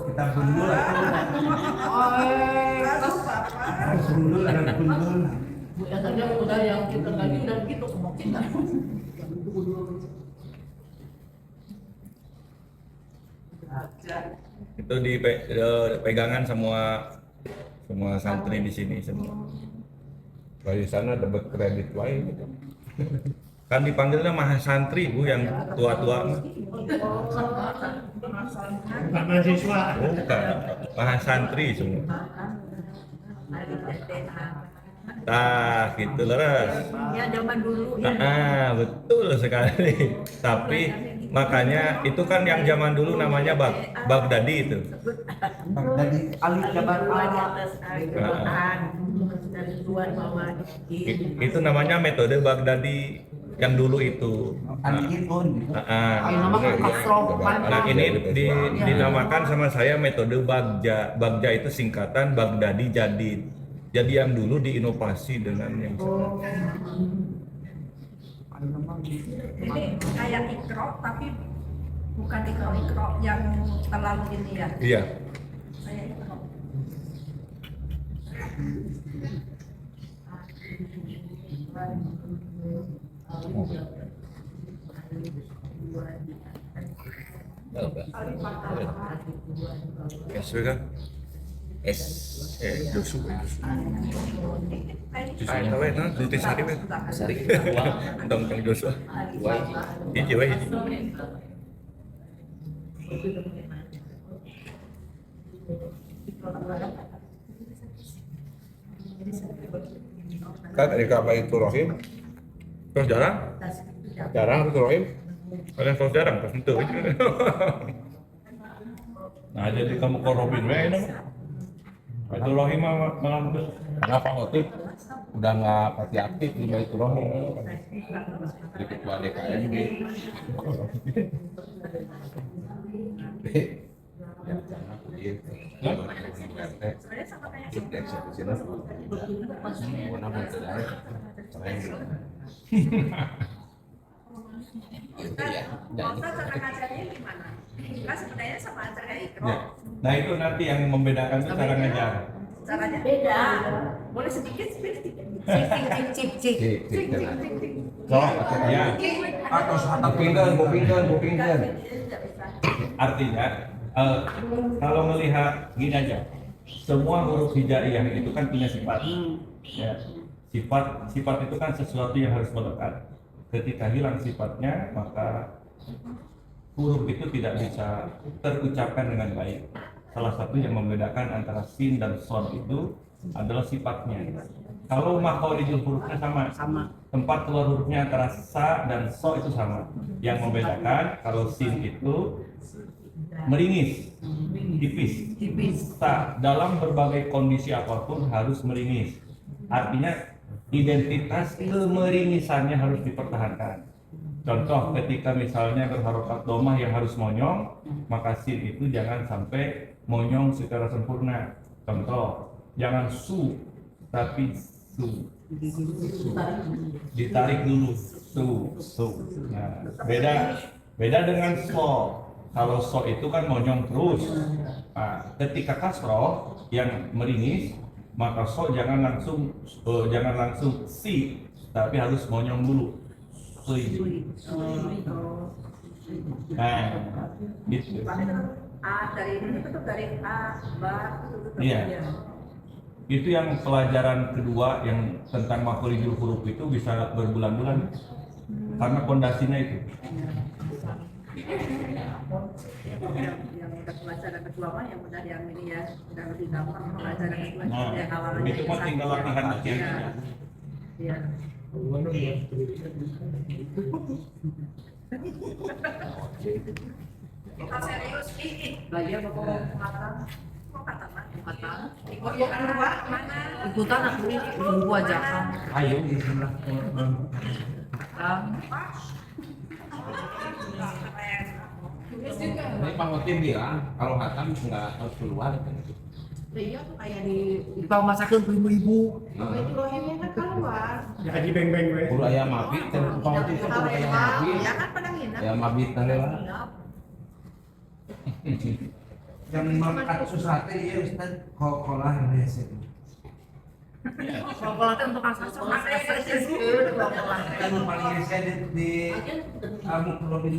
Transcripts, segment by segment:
Kita gundul atau gundul ada gundul. Ya saja udah yang kita lagi udah gitu kemungkinan. Itu pegangan semua santri di sini semua. Kalau di sana dapat kredit lain gitu. Kan dipanggilnya mahasantri Bu yang tua-tua mah. Bukan mahasiswa. Bukan, mahasantri semua. Tah, gitu leres. Ya zaman dulu ya. Betul sekali. Tapi makanya itu kan yang zaman dulu namanya Baghdadi itu. Dari alif jabar Di atas Al-Quran dan dua bawah Itu namanya metode Baghdadi yang dulu itu. Al-Qur'an. Nah ini dinamakan sama saya metode Bagja. Bagja itu singkatan Baghdadi Jadid. Jadi yang dulu diinovasi dengan yang sekarang. Ini kayak ikro tapi bukan ikro yang terlalu ini ya. Iya. Kayak ikro. S kan? S. Joshua. Ayo tahu ya, nanti sari kan? Sari. Dong Kang Joshua. Hiji wae hiji. Kan dari kabar itu Rohim, Terus jarang? jarang itu Rohim. Kalian terus jarang, terus itu. Nah jadi kamu korobin wae ini. Itu Rohim malam terus. Kenapa waktu udah nggak pasti aktif di Baitur Rohim, jadi ketua DKM di. Ya, aku dia. Sebenarnya sama kayak Masa cara ngajarnya gimana? Kan sebenarnya sama acara ikro. Ya. Nah itu nanti yang membedakan itu cara ngajar. Caranya beda. Boleh sedikit sedikit. Cik cik cik. Ya, Atau pinggan. artinya kalau melihat gini aja, semua huruf hijaiyah itu kan punya sifat. Ya, sifat itu kan sesuatu yang harus melekat. Ketika hilang sifatnya, maka huruf itu tidak bisa terucapkan dengan baik. Salah satu yang membedakan antara sin dan son itu adalah sifatnya. Kalau makhorijul hurufnya sama. Tempat keluar hurufnya antara sa dan so itu sama. Yang membedakan kalau sin itu meringis, tipis. Sa dalam berbagai kondisi apapun harus meringis. Artinya identitas kemeringisannya harus dipertahankan. Contoh ketika misalnya berharokat domah yang harus monyong, maka sin itu jangan sampai monyong secara sempurna. Contoh, jangan su tapi su. Ditarik dulu su. Nah, beda dengan so. Kalau so itu kan monyong terus. Nah, ketika kasroh yang meringis, maka so jangan langsung si, tapi harus monyong dulu. Sui. Nah, gitu. A dari ini betul dari A, ba itu. Iya. Itu yang pelajaran kedua yang tentang makhorijul huruf itu bisa berbulan-bulan karena pondasinya itu. Yang udah pelajaran kedua mah yang udah yang ini ya udah lebih gampang pelajaran kedua Nah, yang awalnya itu mah tinggal latihan aja. Iya. Kita serius nih. Belajar bapak kata. Kok kata Pak? Kata. Ikut yang kedua mana? Ikutan aku ini nunggu aja kan. Ayo di sebelah. Ini Pak Hotim bilang kalau hatam nggak harus keluar. Iya tuh kayak di bawah masakan ibu-ibu. Nah, Itu rohimnya kan keluar. Ya haji beng-beng we. Kudu ayam mabit, dan Pak Hotim itu kudu ayam mabit. Ya kan pada nginep. Ayam mabit tadi lah. Yang mangkat susah teh ya Ustaz kolah Indonesia. Kalau itu untuk asal Cuma saya Kan paling saya di kamu Robin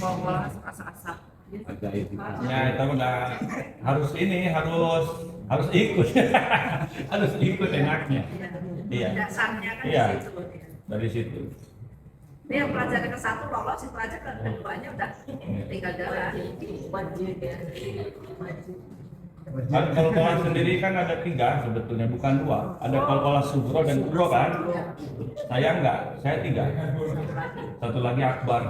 bawa asa-asa. Ada itu. Ya itu udah harus ikut harus ikut enaknya. Iya. dasarnya kan Iya. di situ. Dari situ. Ini yang pelajaran ke satu lolos, itu aja ke keduanya udah tinggal jalan. Wajib ya. Kalau kelas sendiri kan ada 3 sebetulnya, bukan 2. Ada kalkola sugro dan kubro kan. Saya enggak, saya 3. Satu lagi akbar.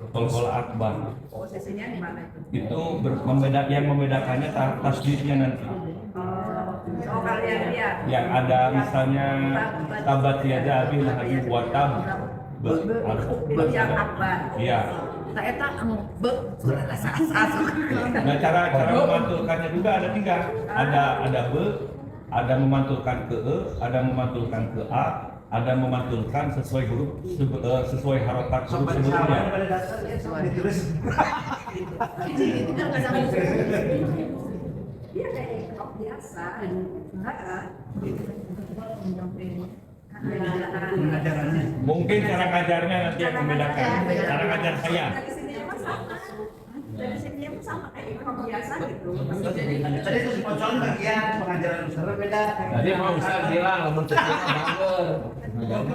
Kalkola akbar. Posisinya di mana itu? Itu yang membedakannya tasdidnya nanti. Oh kalian dia. Yang ada misalnya tabat tiada abi lahabi watab. Itu yang akbar. Iya. Nah, eta be asa-asa. Nah, cara memantulkannya juga ada 3. Ada be, ada memantulkan ke e, ada memantulkan ke a, ada memantulkan sesuai huruf sesuai harokat huruf sebelumnya. pada dasarnya ditulis. Dia kayak ikhrok biasa. Pengajarannya. Mungkin cara ngajarnya nanti yang membedakan. Cara ngajar saya. Dari sini emang sama. Dari sini emang sama kayak ikhrok biasa gitu. Tadi itu pocong bagian pengajaran Ustaz beda. Tadi mau Ustaz bilang lamun kecil mager.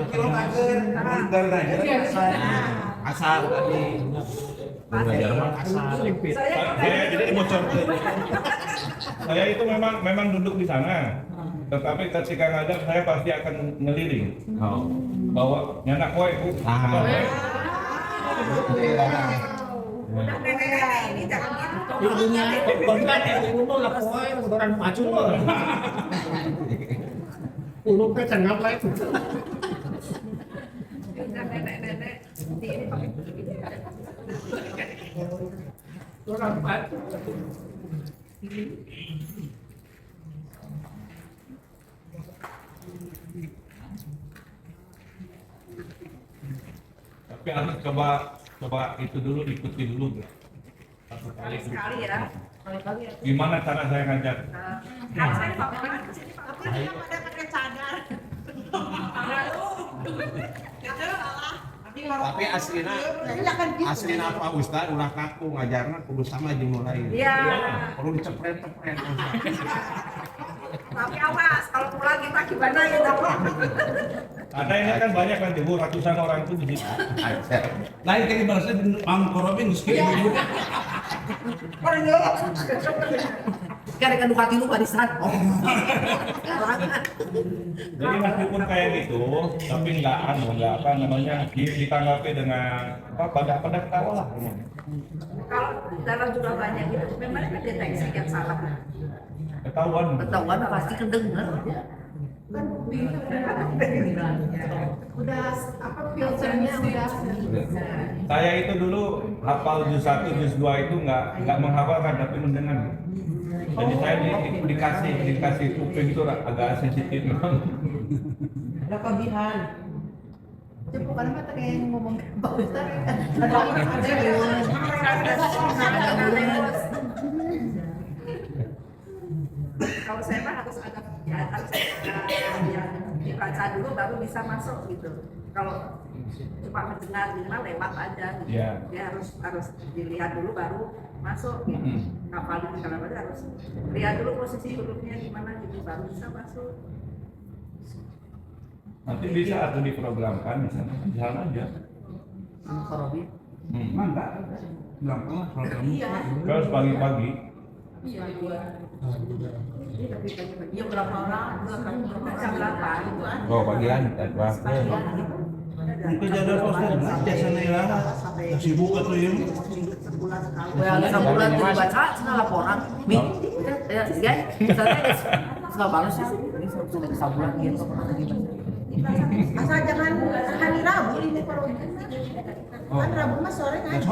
Kilo kager, baru ngajar Asal tadi. Mengajar mah asal. Saya jadi bocor. Saya itu memang duduk di sana. Tetapi ketika ngajar saya pasti akan ngeliling. Oh. Bahwa nyanak kowe Bu. Udah nenek-nenek ini jangan gitu. Ibunya Bahkan ibu mah nggak poe motoran maju loh. Ulung ke cenggap lah itu. Udah nenek-nenek di ini pakai Orang empat. Tapi harus coba itu dulu, ikuti dulu. Satu kali. sekali ya. Gimana cara saya ngajar? Kalau saya pakai di sini Pak. Tapi dia pada pakai cadar. Tapi aslina Pak Ustaz ulah kaku ngajarna kudu sama jeung nu lain. Iya. Perlu dicepret-cepret. Tapi awas kalau pulang kita gimana gitu. Ada ini kan banyak kan Bu, ratusan orang itu di sini. Lain kali balasnya mangkorobin geus kieu ibu. Karena kan Ducati lu barisan. Jadi meskipun kayak gitu, tapi nggak apa namanya ditanggapi dengan pada ketawa lah. Kalau dalam jumlah banyak itu memang ada deteksi yang salah. Ketahuan. Ketahuan pasti kedenger. Udah apa filternya udah. Saya itu dulu hafal juz 1, juz 2 itu nggak menghafalkan tapi mendengar. Jadi saya dikasih kuping itu agak sensitif memang. Ada kelebihan. Itu bukan apa kayak ngomong ke Pak Ustaz. Kalau saya mah harus ada ya harus ada yang dibaca dulu baru bisa masuk gitu. Kalau cuma mendengar minimal lewat aja gitu. Iya. Dia harus dilihat dulu baru masuk gitu. Kapal di segala macam harus lihat dulu posisi hurufnya di mana gitu baru bisa masuk. Nanti bisa atau diprogramkan misalnya jalan aja. Korobi. Enggak. Gampang lah kalau kamu. Terus pagi-pagi. Iya berapa orang? Jam 8 gitu kan. Oh, bagian Pak. Itu jadwal poster biasa nih lah. Sibuk atuh ieu. sebulan sekali. Ya, sebulan dibaca, senang laporan. Mi, ya, guys, saya suka balas sih. Ini sudah sebulan gitu pernah dibaca. Asal jangan hari Rabu ini kalau kan Rabu mah sore kan. Kan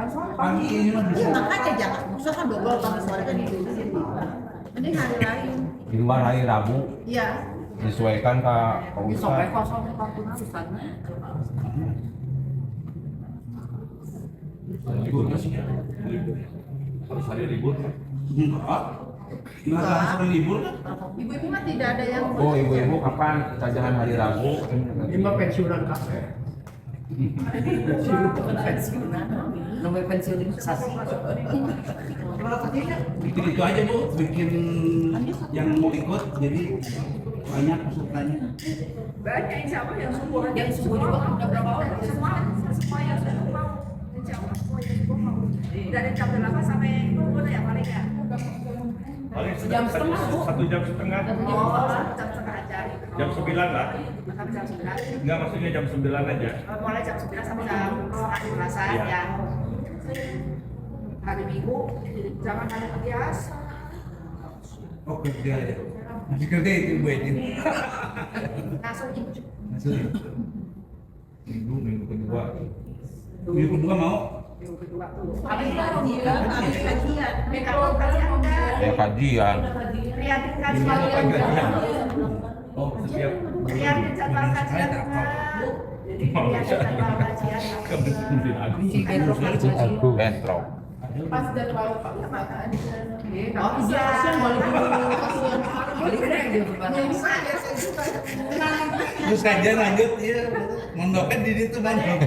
sore. Pagi ini mah Iya bisa. makanya jangan misalkan double kalau sore kan itu. Ini hari lain. Di luar hari Rabu Iya. disesuaikan ke Ini sampai Ustaz. kosong waktu sana. Libur masih ya? Harus hari libur. Enggak. Enggak langsung libur kan? Ibu-ibu mah tidak ada yang Oh ibu-ibu kapan cajangan hari Rabu? Ini mah pensiunan kafe. Pensiunan, nomor pensiunisasi. Bikin itu aja Bu, bikin yang mau ikut jadi banyak pesertanya. Banyak insya Allah yang subuh aja. Yang subuh juga udah berapa orang? Semua yang subuh mau. Insya Allah semua yang subuh mau. Dari jam 8 sampai udah ya paling ya. Paling Jam setengah, Bu. 1 jam setengah. Oh, jam setengah aja. Jam 9 lah. Sampai jam 9. Enggak, maksudnya jam 9 aja. Mulai jam 9 sampai jam setengah 12-an Iya. ya. Hari Minggu jangan ada kebias. Oh kerja ya. Masih kerja itu Bu Edin. Langsung ibu. Masih. Minggu kedua. Minggu kedua mau? Minggu kedua tuh. habis kajian. Kalau kajian enggak. Ya kajian. Liatin Minggu kajian. apa gajian? Oh, setiap Liatin jadwal kajian enggak. Jadi liatin jadwal kajian. mungkin aku. Si bentrok lagi. Aku bentrok. Pas jadwal makan. Oh, iya, kasihan balik dulu. Kasihan. Balik deh dia berbalik. Terus kajian lanjut ya. Mondoknya di situ banyak.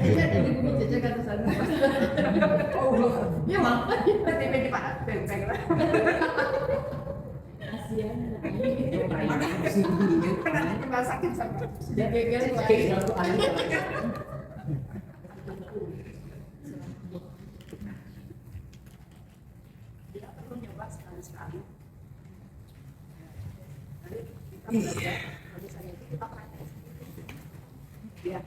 Ya makan. Tiba di mana? Beng-beng lah. Nanti masakin sama. Dia perlu nyoba sekali-sekali. Iya. Kita praktek. Iya.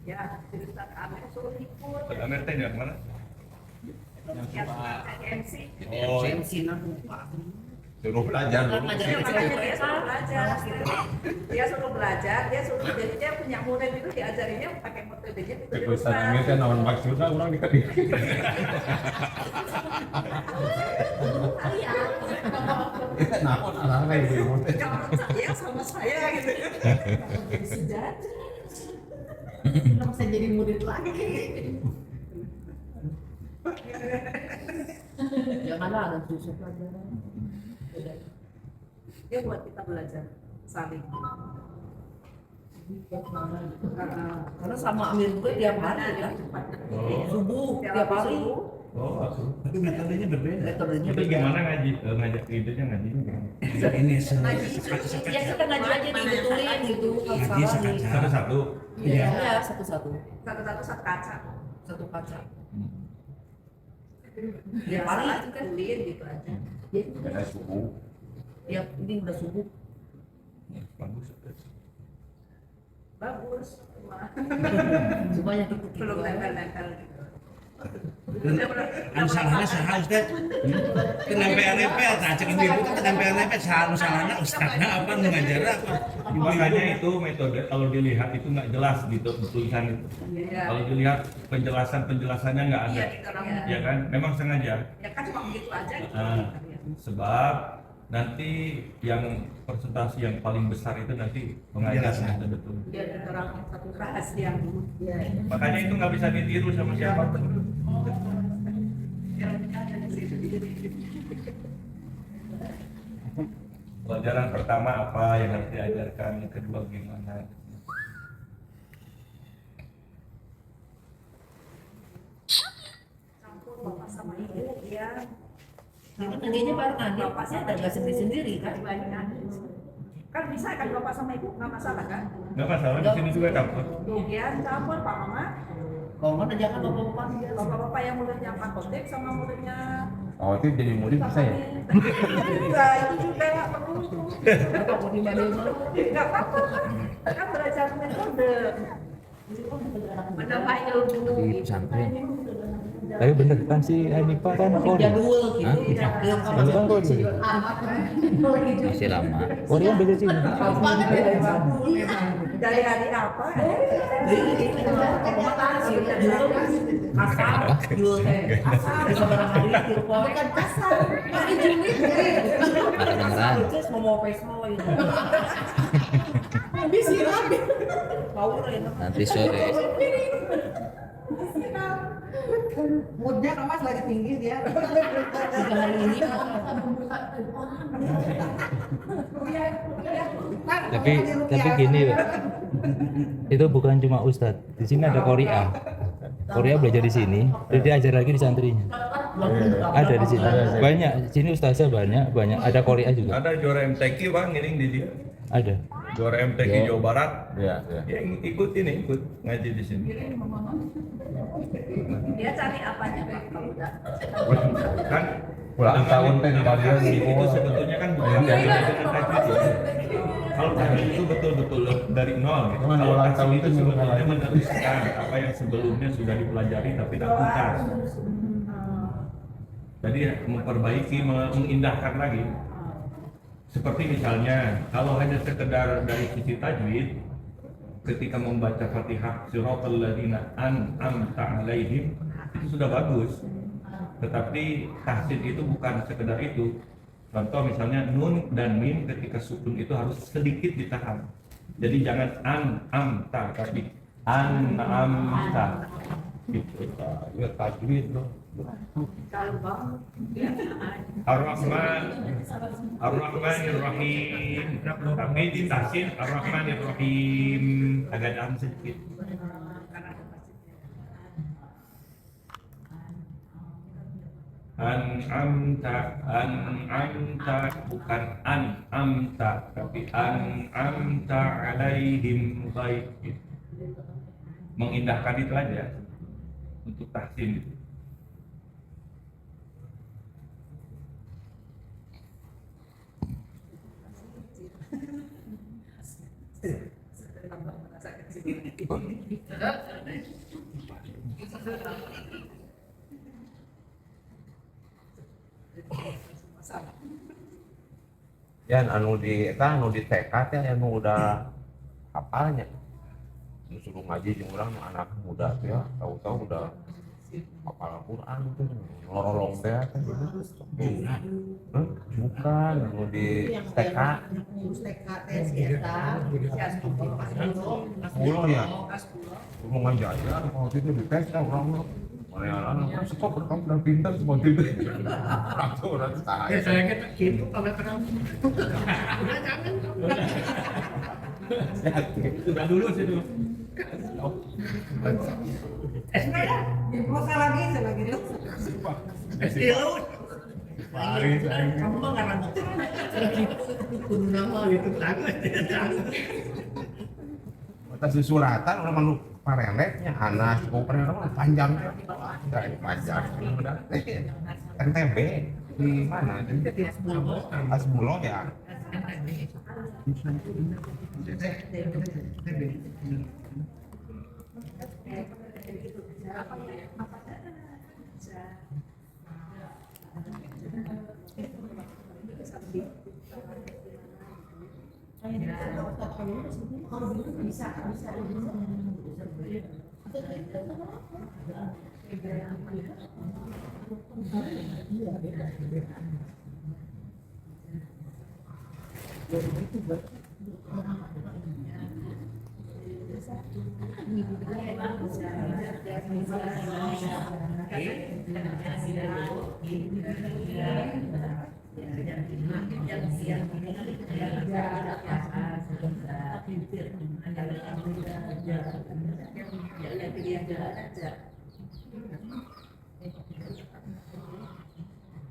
Ya, jadi Ustaz Amir suruh ikut. Pada Amerika yang mana? Yang KMC. Oh, Suruh belajar dulu. Dia makanya dia suruh belajar. Dia suruh belajar, dia suruh jadi dia punya murid itu diajarinnya pakai metode dia. Ustaz Amir kan naon maksudnya orang dikedik. Naon arahnya ibu-ibu teh. Kalau saya sama saya gitu. Sejajar. Kenapa saya jadi murid lagi? Janganlah ada susah pelajaran. Dia buat kita belajar saling. Karena sama Amir juga tiap hari kan. Subuh tiap hari. oh, aku. Tapi metodenya berbeda. Metodenya Itu beda. gimana ngaji? Ngajak idenya ngaji gimana? Ini Ya kita ngaji aja dibetulin gitu kalau Ngaji salah nih. sekacau. Satu-satu. Iya, ya, satu-satu. Satu-satu satu kaca. Satu kaca. Dia Tiap hari. salah juga tulin gitu aja. Ya, itu udah. Ada subuh. Tiap ini udah subuh. Bagus. Bagus. Cuma Semuanya gitu. belum nempel-nempel gitu. Anu salahnya saha Ustaz? Kenempel-nempel, tak cek ibu-ibu kan kenempel-nempel saha salahnya Ustaznya apa ngajar apa? Makanya itu metode kalau dilihat itu nggak jelas gitu tulisan itu. Iya. Kalau dilihat penjelasannya nggak ada, Iya, kita orang ya kan? Memang sengaja. ya kan cuma begitu aja gitu. Nah, sebab nanti yang presentasi yang paling besar itu nanti pengajarnya betul. Biar kita orang satu rahasia. Iya. Makanya itu nggak bisa ditiru sama siapa. Pelajaran pertama apa yang harus diajarkan, yang kedua gimana? Campur bapak sama ibu ya. Ini nantinya baru nanti pasnya ada nggak sendiri-sendiri kan? Kan bisa kan bapak sama ibu nggak masalah kan? Nggak masalah, di sini juga campur. Kemudian campur pak mama, Kalau nggak ada jangan bapak-bapak. bapak-bapak yang muridnya Pak Kotek sama muridnya Oh itu jadi murid bisa ya? Enggak, itu juga perlu. Nggak apa-apa, kan belajar metode, menambah ilmu. Di pesantren. Tapi bener kan si Hanifa kan Kori. Jadul gitu. Hah? Jadul Kamu kan Kori. Masih lama. Kori yang beda sini. Dari hari apa? Kasar, jul bisa barang hari itu. Bukan kasar, masih julid. Marah-marahan. Terus mau peso itu. Bisa rapi. Power ya. Nanti sore. Moodnya Mas lagi tinggi dia. Tiga hari ini. Tapi gini Pak. Itu bukan cuma Ustadz. Di sini ada Korea. Korea belajar di sini, terus dia ajar lagi di santrinya. Ada di sini. Banyak. Di sini ustazah banyak. Ada Korea juga. Ada juara MTQ bang, ngiring di dia. Ada. Juara MTQ Jawa Barat. Iya, iya. Ya ikut ngaji di sini. Dia cari apanya Pak? Kalau udah Kan Ulang tahun teh di Bali itu sebetulnya kan bukan dari tajwid ya. Kalau tajwid itu betul-betul dari nol gitu. Cuman Kalau ulang tajwid tahun itu itu sebetulnya meneruskan apa yang sebelumnya sudah dipelajari tapi tidak tuntas. Jadi memperbaiki, mengindahkan lagi. Seperti misalnya kalau hanya sekedar dari sisi tajwid, ketika membaca Fatihah siratal ladzina an'amta 'alaihim itu sudah bagus. Tetapi tahsin itu bukan sekedar itu. Contoh misalnya nun dan mim ketika sukun itu harus sedikit ditahan. Jadi jangan an'amta tapi an'amta. Gitu. Ya tajwid loh. kalau bang Ar-Rahmanir-Rahim. Tapi di tahsin Ar-Rahmanir-Rahim agak dalam sedikit. An'amta bukan an'amta tapi an'amta alaihim baik. Mengindahkan itu aja untuk tahsin itu. Ya anu di TK teh anu udah hafalnya. Disuruh ngaji jeung urang anak muda teh ya, tahu-tahu udah hafal Al-Qur'an tuh. Lorolong teh gitu. Bukan anu di TK. TK tes eta. Ulo ya. Mau ngaji aja waktu itu di tes kan orang mana kok kamu udah pintar semua itu. Orang saya. Saya kata gitu kalau kenal. Sudah dulu sih dulu. Mau lagi itu. Kamu mah nggak rambut. Kudu nama itu takut. Atas suratan orang malu pareleknya anas kopernya orang panjang panjang udah NTB di mana di Asbulo ya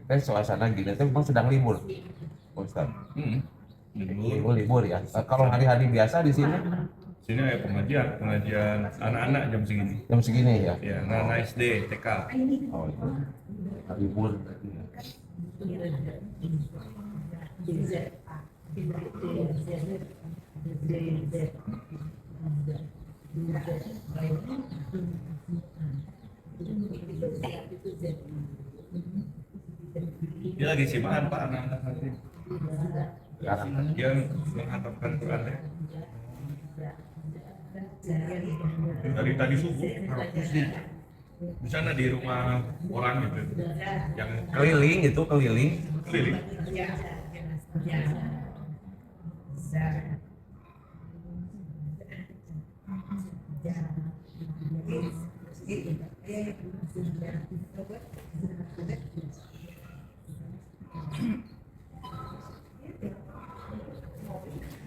Kan suasana gini itu memang sedang libur, Ustaz. Libur ya. Kalau hari-hari biasa di sini? Sini ada pengajian anak-anak jam segini. Jam segini ya? Ya, anak SD, TK. Oh, iya. Libur berarti ya. jadi simaan Pak anak-anak santri. Dia menghantamkan Quran teh. Dari tadi subuh di sana di rumah orang gitu yang Keliling itu keliling. keliling.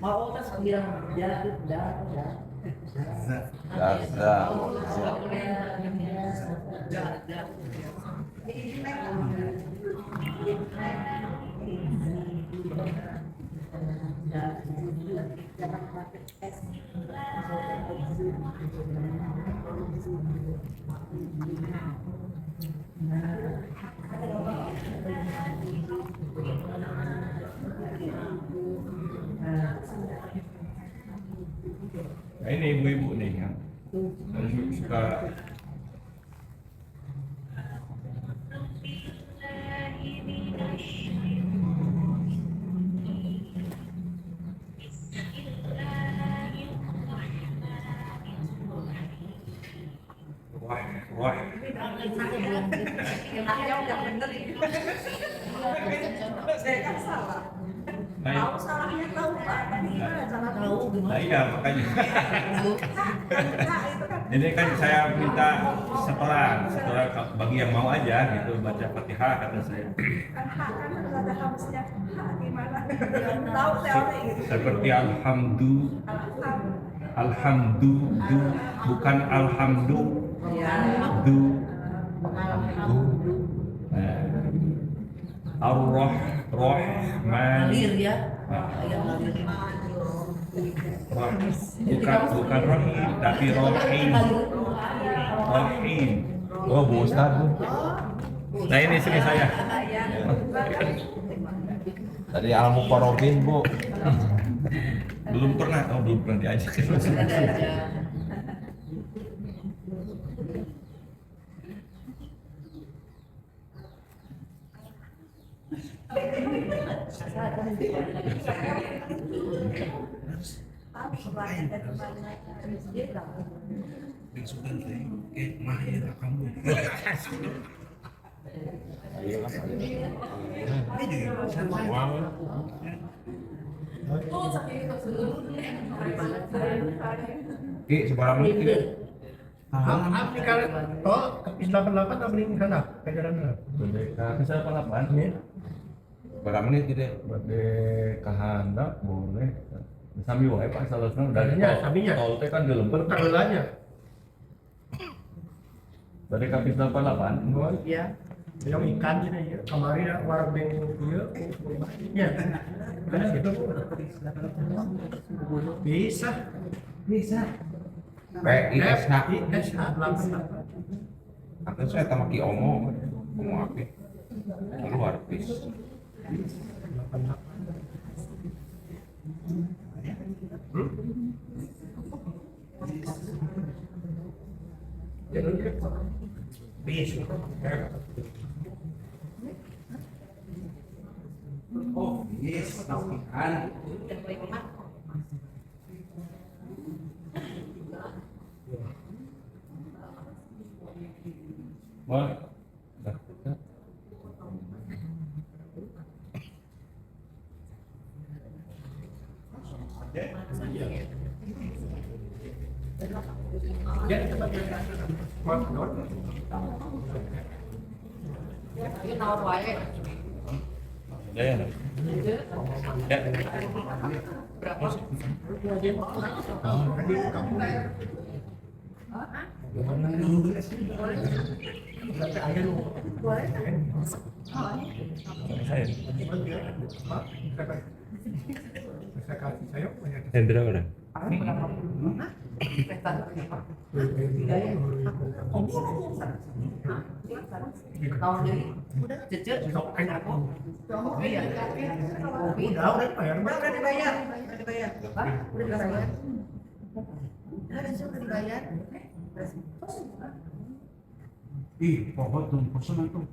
Mau kan bilang dah. Gaza. Nah, ini ibu-ibu nih yang suka wah Enaknya udah bener ini. Saya kan salah. nah, Tahu salahnya tahu Pak, tapi gimana cara tahu? nah iya makanya Nah, itu kan ini kan saya minta setoran bagi yang mau aja gitu baca Fatihah kata saya kan hak kan harus ada hamsnya. Hak gimana? Tahu teori gitu. seperti alhamdu bukan alhamdu du Ar-Rahman Ya. bukan Rahim tapi Rahim. Oh, Bu Ustaz. Nah ini sini saya. Dari Al-Muqarrabin, Bu. Belum pernah diajak. Yang suka mahir kamu. Ki sebarang menit Ki. Apa nih kalau ke 88 apa nih sana kejaran lah. Bisa apa-apaan ya? Berapa menit gitu? Bade kahanda boleh. Sambil wae Pak salahna dari Iya, sambilnya. tol teh kan gelemper. Perlanya. Bade ka 88. Iya. Yang ikan gitu ya. Kemarin ya warung beng dia. Ya. Kan gitu. Bisa. PISH. ISH 88. Atau saya sama Ki Omo apa? Keluar bis. Bisa. Oh, yes, kan. Wah. Ya, cepat. Ini nawar wae. Ya. Ya. Berapa? Saya. Saya kasih saya punya. Hendra orang. Tahun ini udah cecet. Iya. Udah bayar. Udah dibayar. Udah dibayar. Hah? Udah dibayar. Udah dibayar. Ih, pohon tuh, pesan tuh.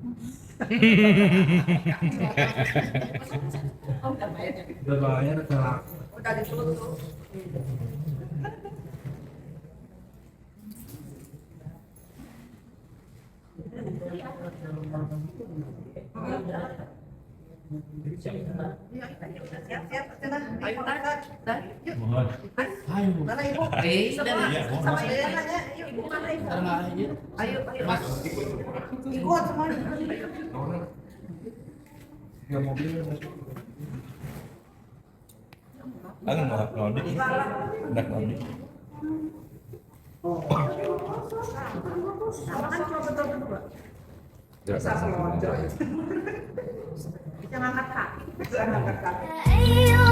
Udah bayar, udah laku. Udah ditutup. Siap-siap, cenah. Ayo, Tan. Mohon. Mana ibu? Sama Sama ibu nanya, yuk ibu mana ibu? ayo. Ikut semuanya. Kan mau audit. Ndak audit. Sama kan cuma betul berdua. Bisa melonjol. Bisa ngangkat kaki. Bisa ngangkat kaki. أيها